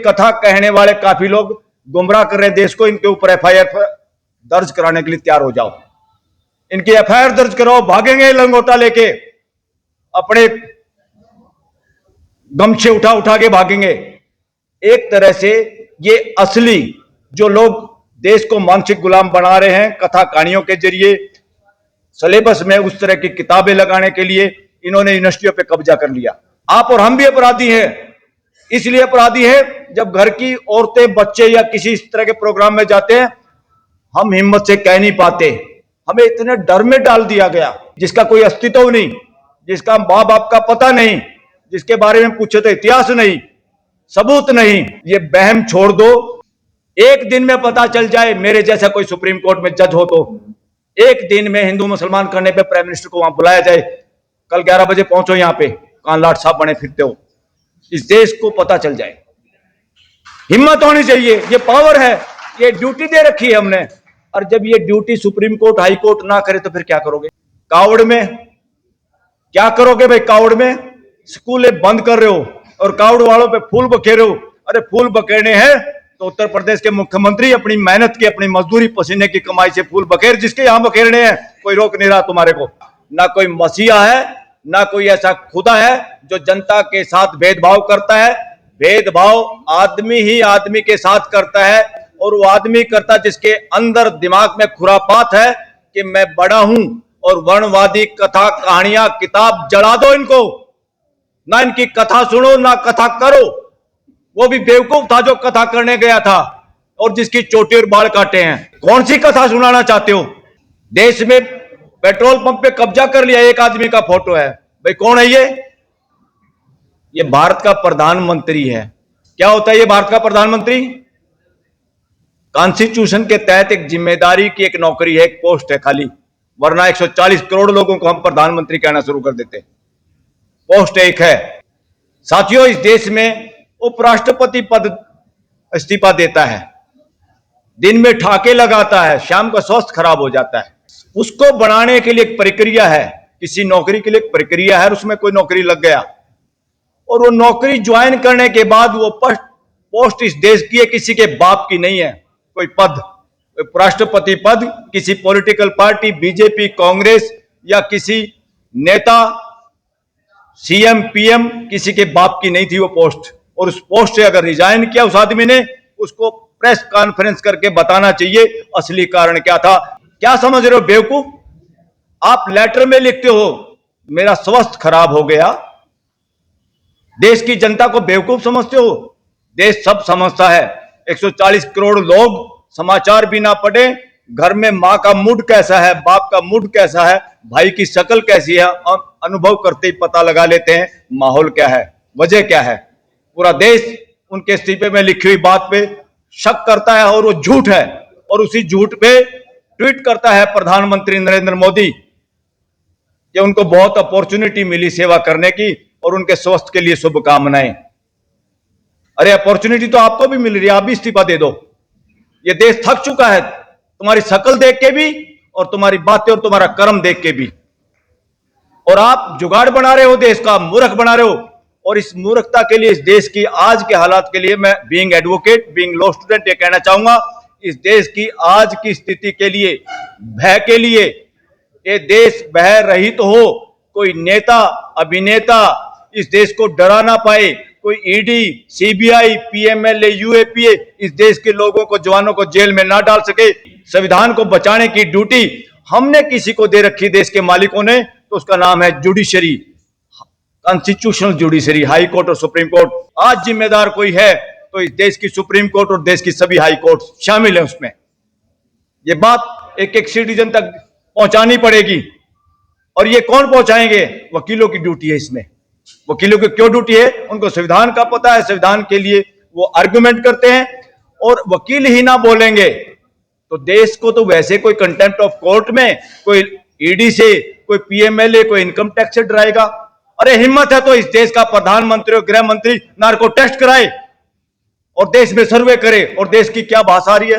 कथा कहने वाले काफी लोग गुमराह कर रहे हैं देश को। इनके ऊपर एफआईआर दर्ज कराने के लिए तैयार हो जाओ। इनकी एफआईआर दर्ज कराओ। भागेंगे लंगोटा लेके, अपने गमछे उठा उठा के भागेंगे। एक तरह से ये असली जो लोग देश को मानसिक गुलाम बना रहे हैं कथा कहानियों के जरिए, सिलेबस में उस तरह की किताबें लगाने के लिए इन्होंने यूनिवर्सिटियों पे कब्जा कर लिया। आप और हम भी अपराधी हैं। इसलिए अपराधी है जब घर की औरतें बच्चे या किसी इस तरह के प्रोग्राम में जाते हैं, हम हिम्मत से कह नहीं पाते। हमें इतने डर में डाल दिया गया जिसका कोई अस्तित्व नहीं, जिसका मां बाप का पता नहीं, जिसके बारे में पूछे तो इतिहास नहीं, सबूत नहीं। ये बहम छोड़ दो। एक दिन में पता चल जाए, मेरे जैसा कोई सुप्रीम कोर्ट में जज हो तो एक दिन में हिंदू मुसलमान करने पे प्राइम मिनिस्टर को वहां बुलाया जाए, कल 11 बजे पहुंचो यहां पे, कान लाट साहब बने फिरते हो, इस देश को पता चल जाए। हिम्मत होनी चाहिए। ये पावर है, ये ड्यूटी दे रखी है हमने। और जब ये duty supreme court high court ना करे तो फिर क्या करोगे? कावड़ में क्या करोगे भाई? कावड़ में स्कूलें बंद कर रहे हो और कावड़ वालों पे फूल बखेरे हो। अरे फूल बखेरने हैं तो उत्तर प्रदेश के मुख्यमंत्री अपनी मेहनत की, अपनी मजदूरी, पसीने की कमाई से फूल बखेर, जिसके यहां बखेरने हैं। कोई रोक नहीं रहा तुम्हारे को। ना कोई मसीहा है, ना कोई ऐसा खुदा है जो जनता के साथ भेदभाव करता है। भेदभाव आदमी ही आदमी के साथ करता है, और वो आदमी करता जिसके अंदर दिमाग में खुरापात है कि मैं बड़ा हूं। और वर्णवादी कथा कहानियां किताब जला दो इनको, ना इनकी कथा सुनो ना कथा करो। वो भी बेवकूफ था जो कथा करने गया था और जिसकी चोटी और बाल काटे हैं। कौन सी कथा सुनाना चाहते हो? देश में पेट्रोल पंप पे कब्जा कर लिया, एक आदमी का फोटो है। भाई कौन है ये? ये भारत का प्रधानमंत्री है। क्या होता है ये भारत का प्रधानमंत्री? कॉन्स्टिट्यूशन के तहत एक जिम्मेदारी की एक नौकरी है, एक पोस्ट है खाली, वरना 140 करोड़ लोगों को हम प्रधानमंत्री कहना शुरू कर देते। पोस्ट एक है। साथियों, इस देश में उपराष्ट्रपति पद इस्तीफा देता है, दिन में ठाके लगाता है, शाम का स्वास्थ्य खराब हो जाता है। उसको बनाने के लिए एक प्रक्रिया है, किसी नौकरी के लिए एक प्रक्रिया है, और उसमें कोई नौकरी लग गया और वो नौकरी ज्वाइन करने के बाद वो पोस्ट इस देश की है, किसी के बाप की नहीं है। कोई पद, राष्ट्रपति पद किसी पॉलिटिकल पार्टी, बीजेपी, कांग्रेस या किसी नेता, सीएम, पीएम, किसी के बाप की नहीं थी वो पोस्ट। और उस पोस्ट से अगर रिजाइन किया उस आदमी ने, उसको प्रेस कॉन्फ्रेंस करके बताना चाहिए असली कारण क्या था। क्या समझ रहे हो बेवकूफ? आप लेटर में लिखते हो मेरा स्वास्थ्य खराब हो गया, देश की जनता को बेवकूफ समझते हो? देश सब समझता है। 140 करोड़ लोग समाचार भी ना पढ़े, घर में मां का मूड कैसा है, बाप का मूड कैसा है, भाई की शक्ल कैसी है, अनुभव करते ही पता लगा लेते हैं माहौल क्या है, वजह क्या है। पूरा देश उनके इस्तीफे में लिखी हुई बात पे शक करता है और वो झूठ है, और उसी झूठ पे ट्वीट करता है प्रधानमंत्री नरेंद्र मोदी कि उनको बहुत अपॉर्चुनिटी मिली सेवा करने की और उनके स्वास्थ्य के लिए शुभकामनाएं। अरे अपॉर्चुनिटी तो आपको भी मिल रही है, आप भी इस्तीफा दे दो। ये देश थक चुका है तुम्हारी शक्ल देख के भी, और तुम्हारी बातें और तुम्हारा कर्म देख के भी। और आप जुगाड़ बना रहे हो, देश का मूर्ख बना रहे हो। और इस मूर्खता के लिए, इस देश की आज के हालात के लिए, मैं being advocate, being law student, ये कहना चाहूंगा, इस देश की आज की स्थिति के लिए, भय के लिए, ये देश भय रहित हो, कोई नेता, अभिनेता इस देश को डरा ना पाए, कोई ईडी, सीबीआई, पीएमएलए, यूएपीए इस देश के लोगों को, जवानों को जेल में ना डाल सके। संविधान को बचाने की ड्यूटी हमने किसी को दे रखी, देश के मालिकों ने, तो उसका नाम है judiciary, constitutional judiciary, high court और सुप्रीम कोर्ट। आज जिम्मेदार कोई है तो इस देश की सुप्रीम कोर्ट और देश की सभी हाई कोर्ट शामिल है उसमें। ये बात एक एक सिटीजन तक पहुंचानी पड़ेगी। और ये कौन पहुंचाएंगे? वकीलों की ड्यूटी है इसमें। वकीलों की क्यों ड्यूटी है? उनको संविधान का पता है, संविधान के लिए वो आर्गुमेंट करते हैं। और वकील ही ना बोलेंगे तो देश को तो वैसे कोई कंटेम्प्ट ऑफ कोर्ट में, कोई ईडी से, कोई पीएमएलए, कोई इनकम टैक्स से डराएगा। अरे हिम्मत है तो इस देश का प्रधानमंत्री और गृह मंत्री नार्को टेस्ट कराए और देश में सर्वे करे। और देश की क्या भाषा आ रही है?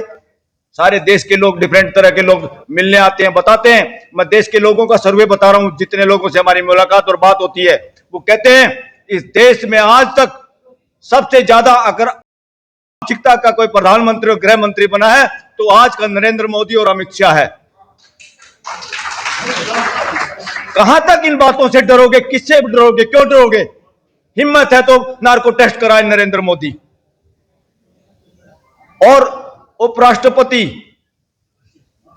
सारे देश के लोग, डिफरेंट तरह के लोग मिलने आते हैं, बताते हैं। मैं देश के लोगों का सर्वे बता रहा हूं, जितने लोगों से हमारी मुलाकात और बात होती है, वो कहते हैं इस देश में आज तक सबसे ज्यादा अगर मानसिकता का कोई प्रधानमंत्री और गृह मंत्री बना है तो आज का नरेंद्र मोदी और अमित शाह है। कहां तक इन बातों से डरोगे? किससे डरोगे? क्यों डरोगे? हिम्मत है तो नार्को टेस्ट कराए नरेंद्र मोदी। और उपराष्ट्रपति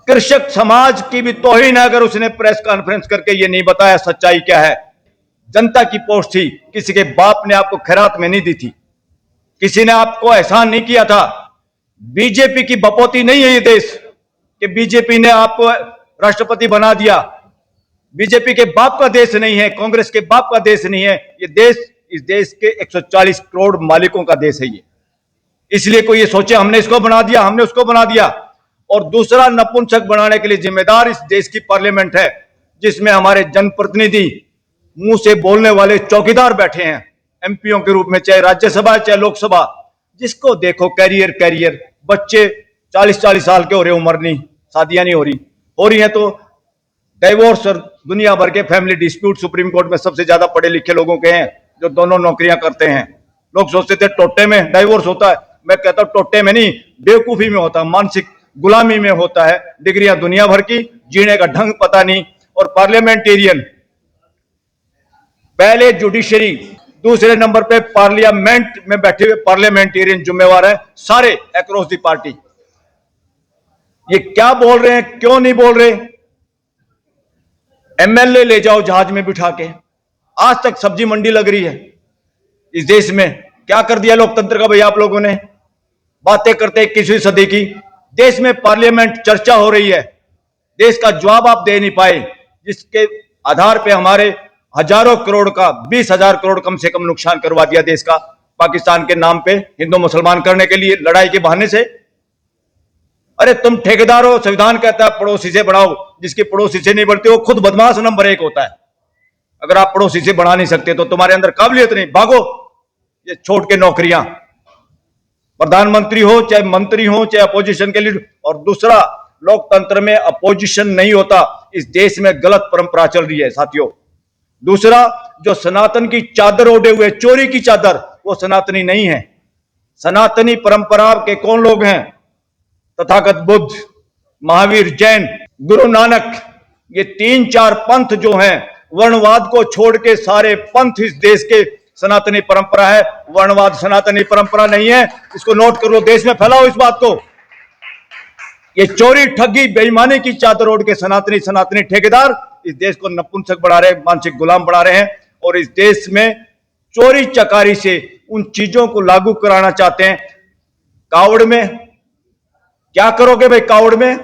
कृषक समाज की भी तौहीन है अगर उसने प्रेस कॉन्फ्रेंस करके ये नहीं बताया सच्चाई क्या है। जनता की पोस्ट थी, किसी के बाप ने आपको खैरात में नहीं दी थी, किसी ने आपको एहसान नहीं किया था। बीजेपी की बपौती नहीं है ये देश कि बीजेपी ने आपको राष्ट्रपति बना दिया। बीजेपी के बाप का देश नहीं है, कांग्रेस के बाप का देश नहीं है ये देश। इस देश के 140 करोड़ मालिकों का देश है ये। इसलिए कोई ये सोचे हमने इसको बना दिया, हमने उसको बना दिया। और दूसरा, नपुंसक बनाने के लिए जिम्मेदार इस देश की पार्लियामेंट है, जिसमें हमारे जनप्रतिनिधि मुंह से बोलने वाले चौकीदार बैठे हैं एमपीओ के रूप में, चाहे राज्यसभा चाहे लोकसभा। जिसको देखो कैरियर कैरियर, बच्चे 40-40 साल के हो रहे, उम्र नहीं, शादियां नहीं हो रही हैं तो डाइवोर्स और दुनिया भर के फैमिली डिस्प्यूट सुप्रीम कोर्ट में सबसे ज्यादा पढ़े लिखे लोगों के हैं जो दोनों नौकरियां करते हैं। लोग सोचते थे टोटे में डाइवोर्स होता है, मैं कहता हूं टोटे में नहीं, बेवकूफी में होता है, मानसिक गुलामी में होता है। डिग्रियां दुनिया भर की, जीने का ढंग पता नहीं। और पार्लियामेंटेरियन, पहले जुडिशरी, दूसरे नंबर पे पार्लियामेंट में बैठे हुए पार्लियामेंटेरियन जिम्मेवार है सारे अक्रॉस दी पार्टी। ये क्या बोल रहे हैं, क्यों नहीं बोल रहे? एमएलए ले जाओ जहाज में बिठा के, आज तक सब्जी मंडी लग रही है इस देश में। क्या कर दिया लोकतंत्र का भैया आप लोगों ने? बातें करते 21वीं सदी की। देश में पार्लियामेंट चर्चा हो रही है, देश का जवाब आप दे नहीं पाए, जिसके आधार पे हमारे हजारों करोड़ का 20,000 करोड़ कम से कम नुकसान करवा दिया देश का, पाकिस्तान के नाम पे हिंदू मुसलमान करने के लिए लड़ाई के बहाने से। अरे तुम ठेकेदार हो, संविधान कहता है पड़ोसी से बढ़ाओ, जिसकी पड़ोसी से नहीं बढ़ती वो खुद बदमाश नंबर 1 होता है। अगर आप पड़ोसी से बढ़ा नहीं सकते तो तुम्हारे अंदर काबिलियत नहीं, भागो ये छोड़ के नौकरियां। प्रधानमंत्री हो चाहे मंत्री हो चाहे अपोजिशन के लीडर। और दूसरा, लोकतंत्र में अपोजिशन नहीं होता, इस देश में गलत परंपरा चल रही है साथियों। दूसरा, जो सनातन की चादर ओढ़े हुए, चोरी की चादर, वो सनातनी नहीं है। सनातनी परंपरा के कौन लोग हैं? तथागत बुद्ध, महावीर, जैन, गुरु नानक, ये 3-4 पंथ जो हैं, वर्णवाद को छोड़ के सारे पंथ इस देश के सनातनी परंपरा है। वर्णवाद सनातनी परंपरा नहीं है, इसको नोट कर लो, देश में फैलाओ इस बात को। ये चोरी, ठगी, बेईमानी की चादर ओढ़ के सनातनी ठेकेदार इस देश को नपुंसक बढ़ा रहे, मानसिक गुलाम बढ़ा रहे हैं। और इस देश में चोरी चकारी से उन चीजों को लागू कराना चाहते हैं। कावड़ में क्या करोगे भाई? कावड़ में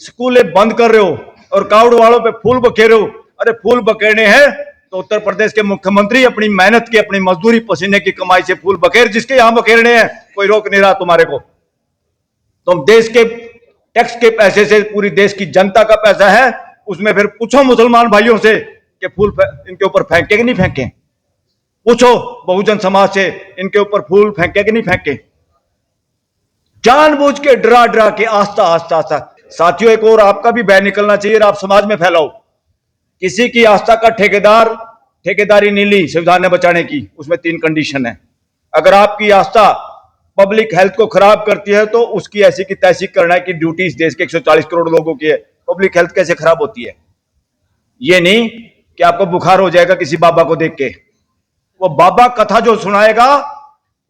स्कूलें बंद कर रहे हो और कावड़ वालों पे फूल बखेरे हो। अरे फूल बखेरने हैं तो उत्तर प्रदेश के मुख्यमंत्री अपनी मेहनत की, अपनी मजदूरी, पसीने की कमाई से फूल बखेर, जिसके यहां बखेरने हैं, कोई रोक नहीं रहा तुम्हारे को। तुम देश के टैक्स के पैसे से, पूरी देश की जनता का पैसा है, उसमें फिर पूछो मुसलमान भाइयों से कि फूल इनके ऊपर फेंके कि नहीं फेंके। पूछो बहुजन समाज से, इनके ऊपर फूल फेंके कि नहीं फेंके। जानबूझ के डरा डरा के आस्था। साथियों, एक और आपका भी बैन निकलना चाहिए, आप समाज में फैलाओ। किसी की आस्था का ठेकेदारी नहीं ली संविधान ने बचाने की, उसमें 3 कंडीशन है। अगर आपकी आस्था पब्लिक हेल्थ को खराब करती है तो उसकी ऐसी की तैसी करना की ड्यूटी इस देश के 140 करोड़ लोगों की है। पब्लिक हेल्थ कैसे खराब होती है? ये नहीं कि आपको बुखार हो जाएगा किसी बाबा को देख के, वो बाबा कथा जो सुनाएगा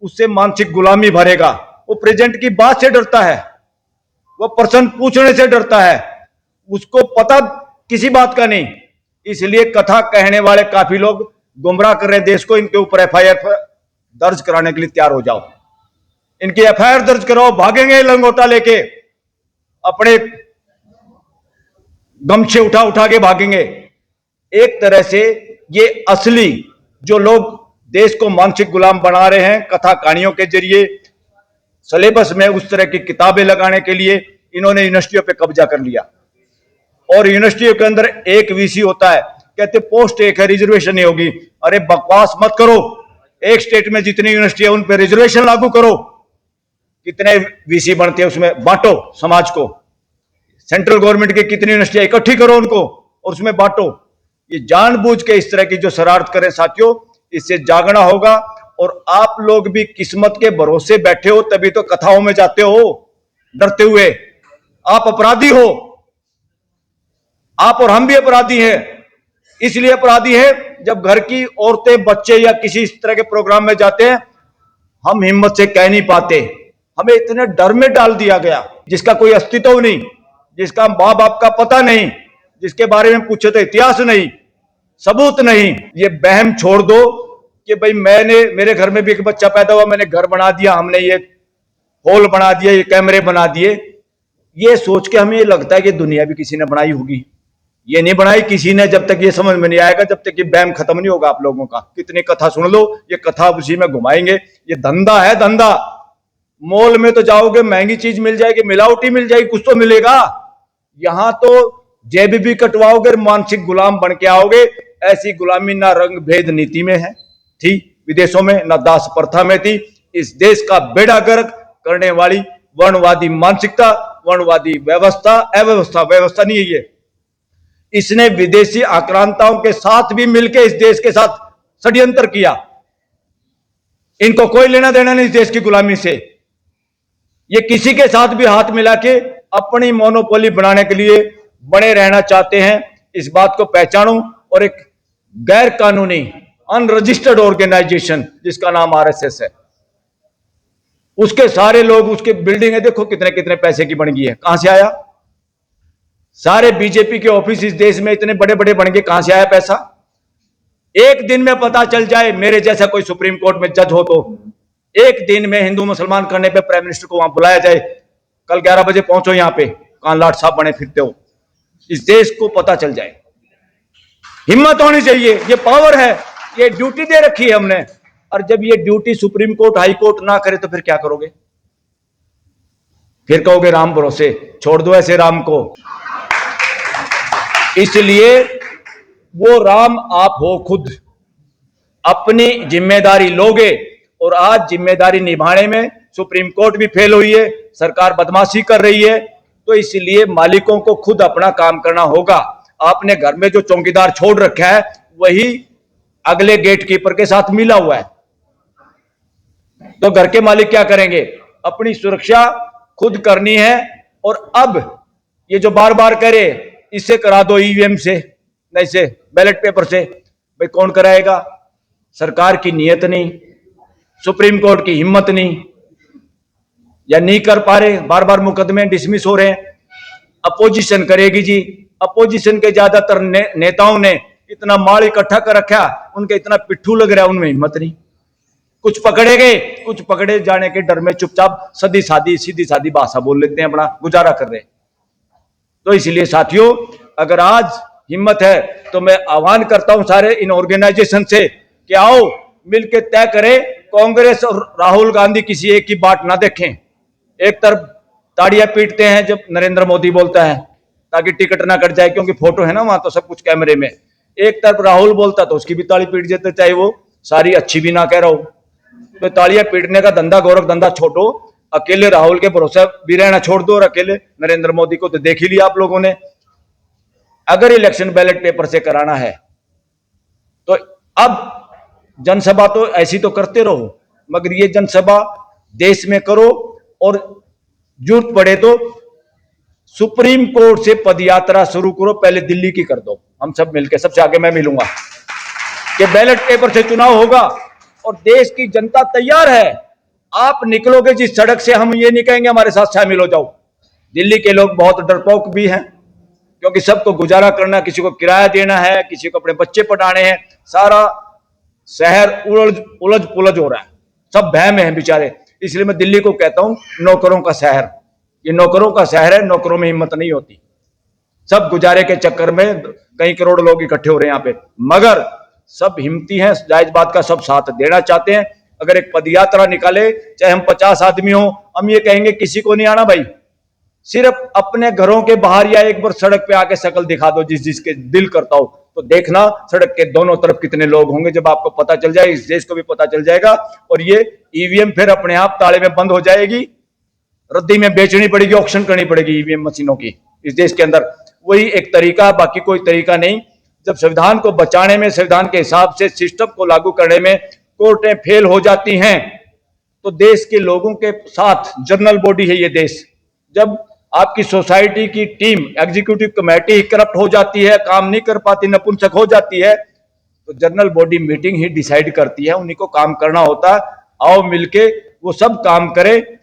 उससे मानसिक गुलामी भरेगा। वो प्रेजेंट की बात से डरता है, वो प्रश्न पूछने से डरता है, उसको पता किसी बात का नहीं। इसलिए कथा कहने वाले काफी लोग गुमराह कर रहे देश को। इनके ऊपर एफआईआर दर्ज कराने के लिए तैयार हो जाओ, इनकी एफआईआर दर्ज कराओ। भागेंगे लंगोटा लेके, अपने गमछे उठा के भागेंगे। एक तरह से ये असली जो लोग देश को मानसिक गुलाम बना रहे हैं, कथा कहानियों के जरिए सिलेबस में उस तरह की किताबें लगाने के लिए इन्होंने यूनिवर्सिटियों पे कब्जा कर लिया। और यूनिवर्सिटियों के अंदर एक वीसी होता है, कहते पोस्ट एक है, रिजर्वेशन नहीं होगी। अरे बकवास मत करो, एक स्टेट में जितनी यूनिवर्सिटी है उन पे रिजर्वेशन लागू करो। कितने वीसी बनते हैं उसमें बांटो समाज को। सेंट्रल गवर्नमेंट की कितनी यूनिवर्सिटियां इकट्ठी करो उनको और उसमें बांटो। ये जानबूझ के इस तरह की जो शरारत करें साथियों, इससे जागना होगा। और आप लोग भी किस्मत के भरोसे बैठे हो, तभी तो कथाओं में जाते हो डरते हुए। आप अपराधी हो, आप और हम भी अपराधी हैं। इसलिए अपराधी है जब घर की औरतें, बच्चे या किसी इस तरह के प्रोग्राम में जाते हैं, हम हिम्मत से कह नहीं पाते। हमें इतने डर में डाल दिया गया जिसका कोई अस्तित्व नहीं, जिसका मां बाप का पता नहीं, जिसके बारे में पूछे तो इतिहास नहीं, सबूत नहीं। ये बहम छोड़ दो कि भाई मेरे घर में भी एक बच्चा पैदा हुआ, मैंने घर बना दिया, हमने ये हॉल बना दिया, ये कैमरे बना दिए। ये सोच के हमें ये लगता है कि दुनिया भी किसी ने बनाई होगी। ये नहीं बनाई किसी ने, जब तक ये समझ में नहीं आएगा, जब तक ये बैम खत्म नहीं होगा आप लोगों का। कितनी कथा सुन लो, ये कथा उसी में घुमाएंगे। ये धंधा है, धंधा। मॉल में तो जाओगे, महंगी चीज मिल जाएगी, मिलावटी मिल जाएगी, कुछ तो मिलेगा। यहां तो जेब भी कटवाओगे, मानसिक गुलाम बन के आओगे। ऐसी गुलामी ना रंग भेद नीति में है थी विदेशों में, ना दास प्रथा में थी। इस देश का बेड़ा गर्क करने वाली वर्णवादी मानसिकता, वर्णवादी व्यवस्था, अव्यवस्था, व्यवस्था नहीं है ये। इसने विदेशी आक्रांताओं के साथ भी मिलकर इस देश के साथ षड्यंत्र किया। इनको कोई लेना देना नहीं इस देश की गुलामी से। ये किसी के साथ भी हाथ मिला के अपनी मोनोपोली बनाने के लिए बने रहना चाहते हैं। इस बात को पहचानो। और एक गैर कानूनी अनरजिस्टर्ड ऑर्गेनाइजेशन जिसका नाम आरएसएस है, उसके सारे लोग, उसके बिल्डिंग है, देखो कितने कितने पैसे की बन गई है। कहां से आया? सारे बीजेपी के ऑफिस इस देश में इतने बड़े बड़े बन गए, कहां से आया पैसा? एक दिन में पता चल जाए, मेरे जैसा कोई सुप्रीम कोर्ट में जज हो तो एक दिन में हिंदू मुसलमान करने पे प्राइम मिनिस्टर को वहां बुलाया जाए, कल 11 बजे पहुंचो यहां पे, कान लाट साहब बने फिरते हो। इस देश को पता चल जाए। हिम्मत होनी चाहिए, ये पावर है, ये ड्यूटी दे रखी है हमने। और जब ये duty supreme court, high court ना करे तो फिर क्या करोगे? फिर कहोगे राम भरोसे, छोड़ दो ऐसे राम को। इसलिए वो राम आप हो खुद, अपनी जिम्मेदारी लोगे। और आज जिम्मेदारी निभाने में सुप्रीम कोर्ट भी फेल हुई है, सरकार बदमाशी कर रही है, तो इसलिए मालिकों को खुद अपना काम करना होगा। आपने घर में जो चौकीदार छोड़ रखा है, वही अगले गेट कीपर के साथ मिला हुआ है। तो घर के मालिक क्या करेंगे? अपनी सुरक्षा खुद करनी है। और अब ये जो बार बार करे, इससे करा दो ईवीएम से, नहीं से बैलेट पेपर से, भाई कौन कराएगा? सरकार की नीयत नहीं, सुप्रीम कोर्ट की हिम्मत नहीं, या नहीं कर पा रहे, बार बार मुकदमे डिसमिस हो रहे हैं। अपोजिशन करेगी जी। अपोजिशन के ज्यादातर नेताओं ने इतना माल इकट्ठा कर रखा, उनके इतना पिट्ठू लग रहा है, उनमें हिम्मत नहीं। कुछ पकड़े गए, कुछ पकड़े जाने के डर में चुपचाप सीधी सादी भाषा बोल लेते हैं, अपना गुजारा कर रहे हैं। तो इसलिए साथियों, अगर आज हिम्मत है तो मैं आह्वान करता हूं सारे इन ऑर्गेनाइजेशन से कि आओ मिलकर तय करें। कांग्रेस और राहुल गांधी किसी एक की बात ना देखें। एक तरफ ताड़ियां पीटते हैं जब नरेंद्र मोदी बोलता है ताकि टिकट ना कट जाए, क्योंकि फोटो है ना वहां, तो सब कुछ कैमरे में। एक तरफ राहुल बोलता तो उसकी भी ताली पीट देते, चाहे वो सारी अच्छी भी ना कह रहा हो। तो तालियां पीटने का धंधा, गोरख धंधा छोड़ो। अकेले राहुल के भरोसे भी रहना छोड़ दो, और अकेले नरेंद्र मोदी को तो देख ही लिया आप लोगों ने। अगर इलेक्शन बैलेट पेपर से कराना है तो अब जनसभा तो ऐसी तो करते रहो, मगर ये जनसभा देश में करो, और जरूरत पड़े तो सुप्रीम कोर्ट से पदयात्रा शुरू करो। पहले दिल्ली की कर दो, हम सब मिलकर, सबसे आगे मैं मिलूंगा कि बैलेट पेपर से चुनाव होगा और देश की जनता तैयार है। आप निकलोगे जिस सड़क से, हम ये नहीं कहेंगे हमारे साथ शामिल हो जाओ। दिल्ली के लोग बहुत डरपोक भी हैं, क्योंकि सबको गुजारा करना, किसी को किराया देना है, किसी को अपने बच्चे पढ़ाने हैं। सारा शहर उलझ पुलझ हो रहा है, सब बहम है बेचारे। इसलिए मैं दिल्ली को कहता हूं नौकरों का शहर। ये नौकरों का शहर है, नौकरों में हिम्मत नहीं होती। सब गुजारे के चक्कर में कई करोड़ लोग इकट्ठे हो रहे हैं यहाँ पे, मगर सब हिम्मती हैं, जायज बात का सब साथ देना चाहते हैं। अगर एक पदयात्रा निकाले, चाहे हम 50 आदमी हो, हम ये कहेंगे किसी को नहीं आना भाई, सिर्फ अपने घरों के बाहर या एक बार सड़क पे आके शक्ल दिखा दो जिसके दिल करता हो। तो देखना सड़क के दोनों तरफ कितने लोग होंगे। जब आपको पता चल जाए, इस देश को भी पता चल जाएगा, और ये ईवीएम फिर अपने आप ताले में बंद हो जाएगी, रद्दी में बेचनी पड़ेगी, ऑक्शन करनी पड़ेगी ईवीएम मशीनों की इस देश के अंदर। वही एक तरीका, बाकी कोई तरीका नहीं। जब संविधान को बचाने में, संविधान के हिसाब से सिस्टम को लागू करने में कोर्टें फेल हो जाती हैं, तो देश के लोगों के साथ जनरल बॉडी है ये देश। जब आपकी सोसाइटी की टीम, एग्जीक्यूटिव कमेटी करप्ट हो जाती है, काम नहीं कर पाती, नपुंसक हो जाती है, तो जनरल बॉडी मीटिंग ही डिसाइड करती है, उन्हीं को काम करना होता है। आओ मिलके वो सब काम करें।